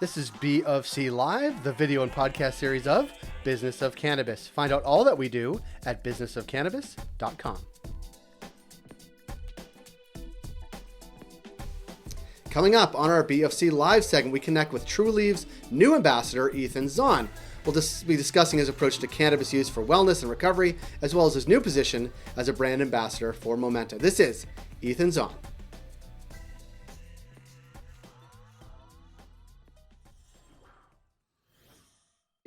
This is BofC Live, the video and podcast series of Business of Cannabis. Find out all that we do at businessofcannabis.com. Coming up on our BofC Live segment, we connect with Trulieve's new ambassador, Ethan Zohn. We'll be discussing his approach to cannabis use for wellness and recovery, as well as his new position as a brand ambassador for Momenta. This is Ethan Zohn.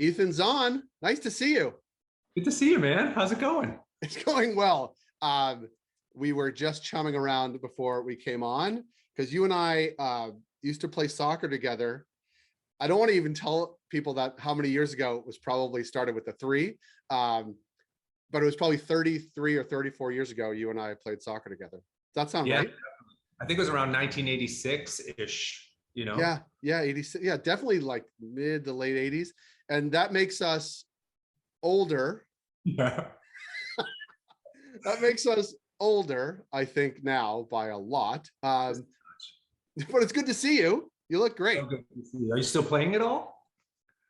Ethan Zohn, nice to see you. Good to see you, man. How's it going? It's going well. We were just chumming around before we came on because you and I used to play soccer together. I don't want to even tell people that how many years ago it was probably started with the three, but it was probably 33 or 34 years ago you and I played soccer together. Does that sound right? I think it was around 1986-ish, you know? Yeah, 86. Yeah, definitely like mid to late 80s. And that makes us older. Yeah. That makes us older, I think, now by a lot. But it's good to see you. You look great. So good to see you. Are you still playing at all?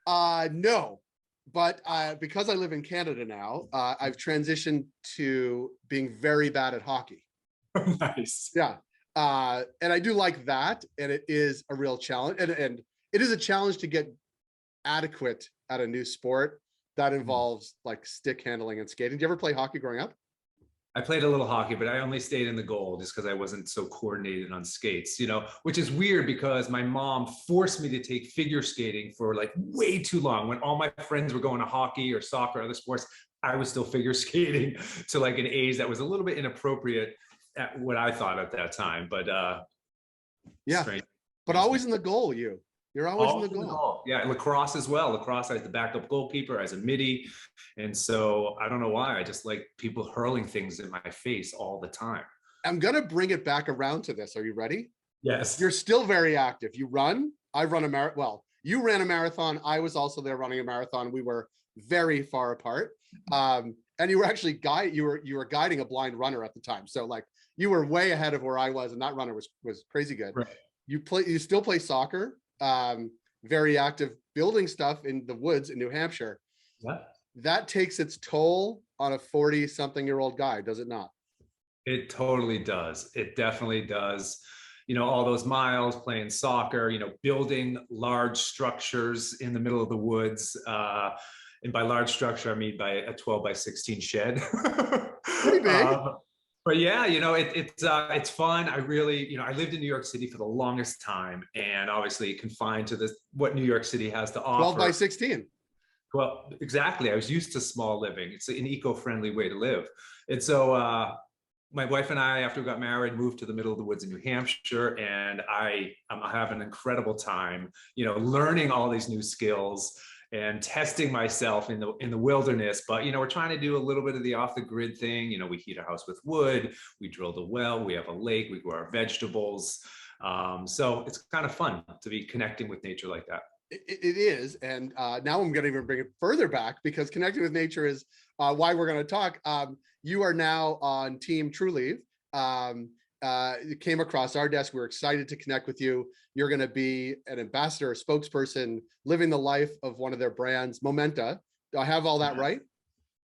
No, but because I live in Canada now, I've transitioned to being very bad at hockey. Nice. Yeah. And I do like that. And it is a real challenge. And it is a challenge to get adequate at a new sport that involves like stick handling and skating. Did you ever play hockey growing up? I played a little hockey, but I only stayed in the goal just because I wasn't so coordinated on skates, you know, which is weird because my mom forced me to take figure skating for like way too long. When all my friends were going to hockey or soccer or other sports, I was still figure skating to like an age that was a little bit inappropriate at what I thought at that time. But yeah, strange. But always in the goal, You're always in the goal. Yeah, lacrosse as well. Lacrosse, I was the backup goalkeeper, as a midi. And so I don't know why. I just like people hurling things in my face all the time. I'm going to bring it back around to this. Are you ready? Yes. You're still very active. You run. I run a marathon. Well, you ran a marathon. I was also there running a marathon. We were very far apart. And you were actually you were guiding a blind runner at the time. So like you were way ahead of where I was, and that runner was crazy good. Right. You still play soccer. Very active building stuff in the woods in New Hampshire. Yeah. That takes its toll on a 40-something-year-old guy, does it not? It totally does. It definitely does. You know, all those miles playing soccer, you know, building large structures in the middle of the woods. And by large structure, I mean by a 12 by 16 shed. Pretty big. But yeah, you know, it's fun. I really, you know, I lived in New York City for the longest time, and obviously confined to this what New York City has to offer. 12 by 16. Well, exactly. I was used to small living. It's an eco-friendly way to live. And so my wife and I, after we got married, moved to the middle of the woods in New Hampshire, and I'm having an incredible time, you know, learning all these new skills and testing myself in the wilderness. But, you know, we're trying to do a little bit of the off the grid thing. You know, we heat our house with wood, we drilled a well, we have a lake, we grow our vegetables. So it's kind of fun to be connecting with nature like that. It is. And now I'm going to even bring it further back, because connecting with nature is why we're going to talk. You are now on Team Trulieve. It came across our desk. We're excited to connect with you. You're going to be an ambassador, a spokesperson, living the life of one of their brands, Momenta. Do I have all that right?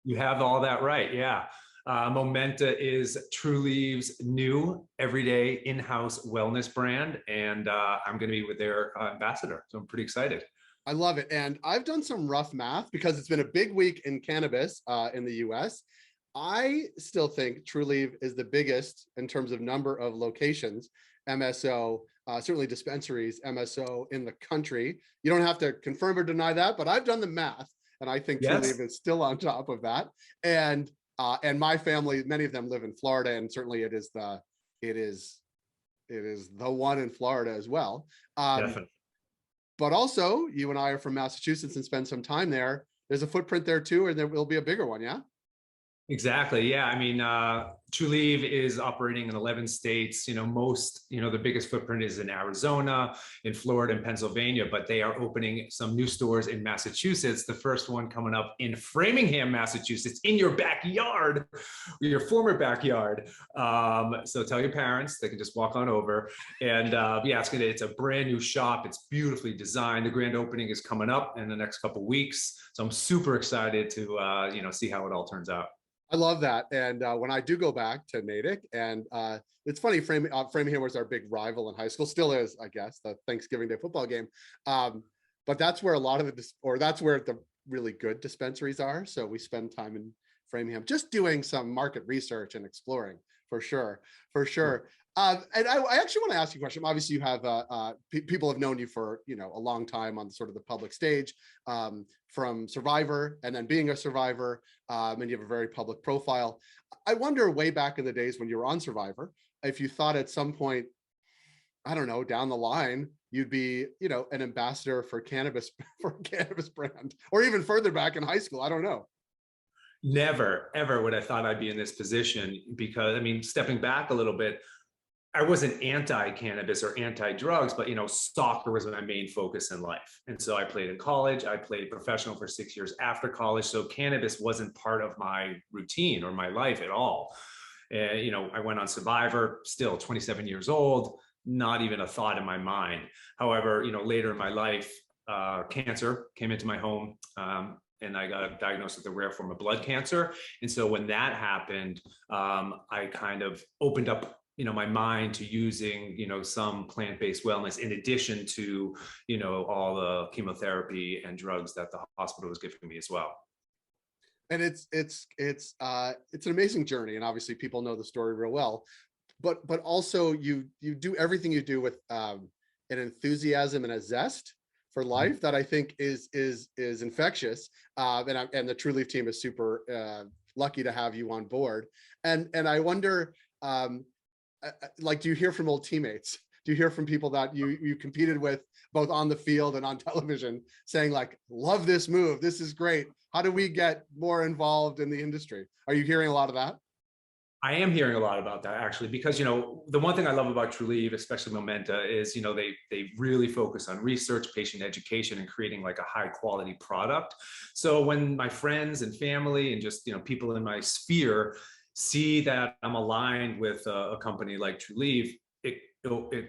You have all that right. Yeah. Momenta is Trulieve's new everyday in-house wellness brand. And I'm going to be with their ambassador. So I'm pretty excited. I love it. And I've done some rough math because it's been a big week in cannabis in the US. I still think Trulieve is the biggest in terms of number of locations, MSO, certainly dispensaries, MSO in the country. You don't have to confirm or deny that, but I've done the math, and I think Trulieve is still on top of that. And my family, many of them live in Florida, and certainly it is the one in Florida as well. Definitely. But also, you and I are from Massachusetts and spend some time there. There's a footprint there too, and there will be a bigger one, yeah? Exactly. Yeah. I mean, Trulieve is operating in 11 states. The biggest footprint is in Arizona, in Florida, and Pennsylvania, but they are opening some new stores in Massachusetts. The first one coming up in Framingham, Massachusetts, in your backyard, your former backyard. So tell your parents, they can just walk on over. And yeah, it's a brand new shop. It's beautifully designed. The grand opening is coming up in the next couple of weeks. So I'm super excited to, see how it all turns out. I love that. And when I do go back to Natick, and it's funny, Framingham was our big rival in high school, still is, I guess, the Thanksgiving Day football game. But that's where a lot of that's where the really good dispensaries are. So we spend time in Framingham just doing some market research and exploring, for sure, for sure. And I actually want to ask you a question. Obviously, you have people have known you for a long time on sort of the public stage, from Survivor and then being a Survivor, and you have a very public profile. I wonder, way back in the days when you were on Survivor, if you thought at some point, I don't know, down the line, you'd be, an ambassador for cannabis for a cannabis brand, or even further back in high school. I don't know. Never, ever would I thought I'd be in this position because, I mean, stepping back a little bit, I wasn't anti-cannabis or anti-drugs, but soccer was my main focus in life. And so I played in college, I played professional for 6 years after college. So cannabis wasn't part of my routine or my life at all. And, I went on Survivor, still 27 years old, not even a thought in my mind. However, later in my life, cancer came into my home. And I got diagnosed with a rare form of blood cancer. And so when that happened, I kind of opened up my mind to using, some plant-based wellness in addition to, all the chemotherapy and drugs that the hospital was giving me as well. And it's an amazing journey, and obviously people know the story real well, but also you do everything you do with an enthusiasm and a zest for life that I think is infectious. And the Trulieve team is super lucky to have you on board. And I wonder, like, do you hear from old teammates? Do you hear from people that you competed with both on the field and on television saying, like, love this move, this is great, how do we get more involved in the industry? Are you hearing a lot of that? I am hearing a lot about that, actually, because the one thing I love about Trulieve, especially Momenta, is they really focus on research, patient education, and creating like a high quality product. So when my friends and family and just people in my sphere see that I'm aligned with a company like Trulieve, they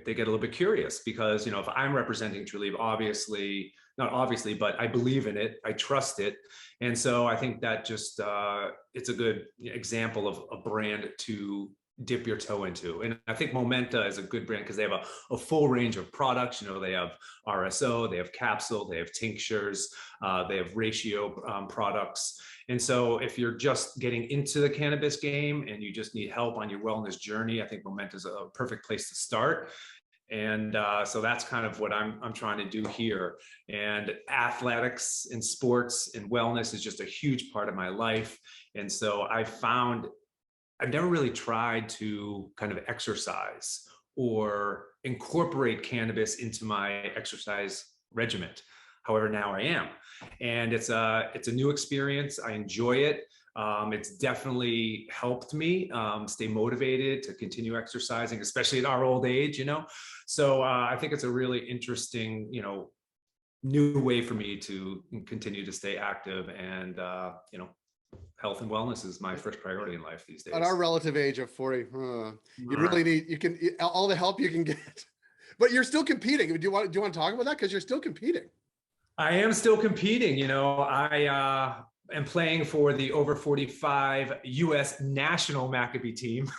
get a little bit curious because if I'm representing Trulieve, obviously, not obviously, but I believe in it, I trust it, and so I think that just it's a good example of a brand to dip your toe into. And I think Momenta is a good brand because they have a full range of products. They have RSO, they have capsule, they have tinctures, they have ratio products. And so if you're just getting into the cannabis game and you just need help on your wellness journey, I think Momenta is a perfect place to start. And so that's kind of what I'm trying to do here. And athletics and sports and wellness is just a huge part of my life. And so I've never really tried to kind of exercise or incorporate cannabis into my exercise regimen. However, now I am, and it's a new experience. I enjoy it. It's definitely helped me stay motivated to continue exercising, especially at our old age. So I think it's a really interesting, new way for me to continue to stay active, and health and wellness is my first priority in life these days. At our relative age of 40, you really need all the help you can get. But you're still competing. Do you want to talk about that? Because you're still competing. I am still competing. I am playing for the over 45 U.S. national Maccabi team.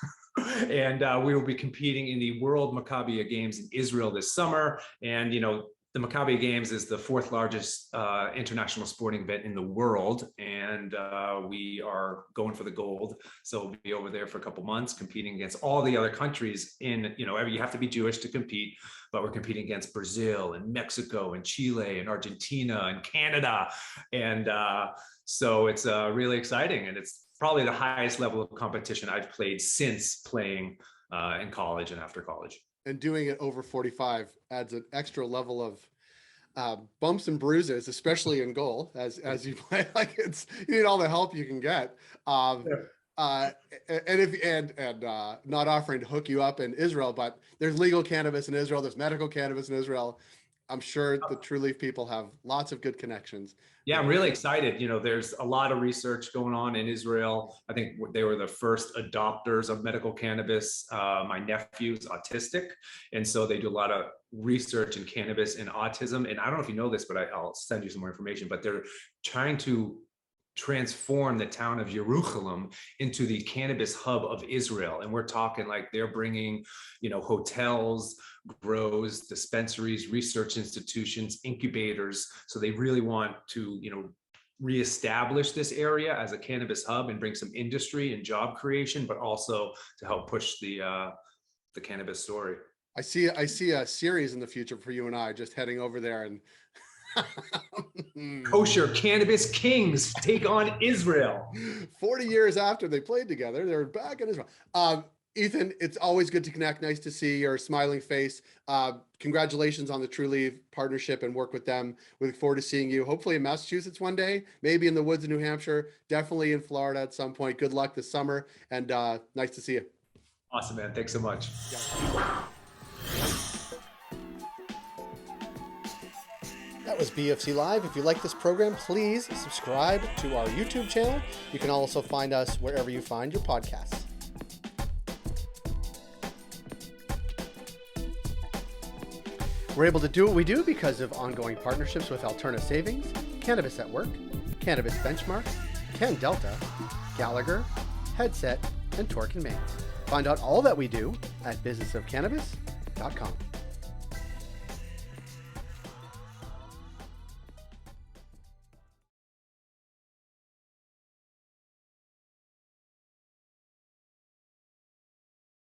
And we will be competing in the World Maccabi Games in Israel this summer. And, the Maccabi Games is the fourth largest international sporting event in the world. And we are going for the gold. So we'll be over there for a couple months competing against all the other countries you have to be Jewish to compete, but we're competing against Brazil and Mexico and Chile and Argentina and Canada. And so it's really exciting. And it's probably the highest level of competition I've played since playing in college and after college. And doing it over 45 adds an extra level bumps and bruises, especially in goal, as you play. Like you need all the help you can get. And not offering to hook you up in Israel, but there's legal cannabis in Israel. There's medical cannabis in Israel. I'm sure the Trulieve people have lots of good connections. Yeah, I'm really excited. There's a lot of research going on in Israel. I think they were the first adopters of medical cannabis. My nephew's autistic, and so they do a lot of research in cannabis and autism. And I don't know if you know this, but I'll send you some more information. But they're trying to transform the town of Jerusalem into the cannabis hub of Israel. And we're talking like they're bringing, hotels, grows, dispensaries, research institutions, incubators. So they really want to, reestablish this area as a cannabis hub and bring some industry and job creation, but also to help push the cannabis story. I see a series in the future for you and I just heading over there and Kosher cannabis kings take on Israel. 40 years after they played together, they're back in Israel. Ethan, it's always good to connect. Nice to see your smiling face. Congratulations on the Trulieve partnership and work with them. We look forward to seeing you, hopefully in Massachusetts one day, maybe in the woods in New Hampshire, definitely in Florida at some point. Good luck this summer, and nice to see you. Awesome, man. Thanks so much. Yeah. That was BofC Live. If you like this program, please subscribe to our YouTube channel. You can also find us wherever you find your podcasts. We're able to do what we do because of ongoing partnerships with Alterna Savings, Cannabis at Work, Cannabis Benchmark, Can Delta, Gallagher, Headset, and Torque & Mains. Find out all that we do at businessofcannabis.com.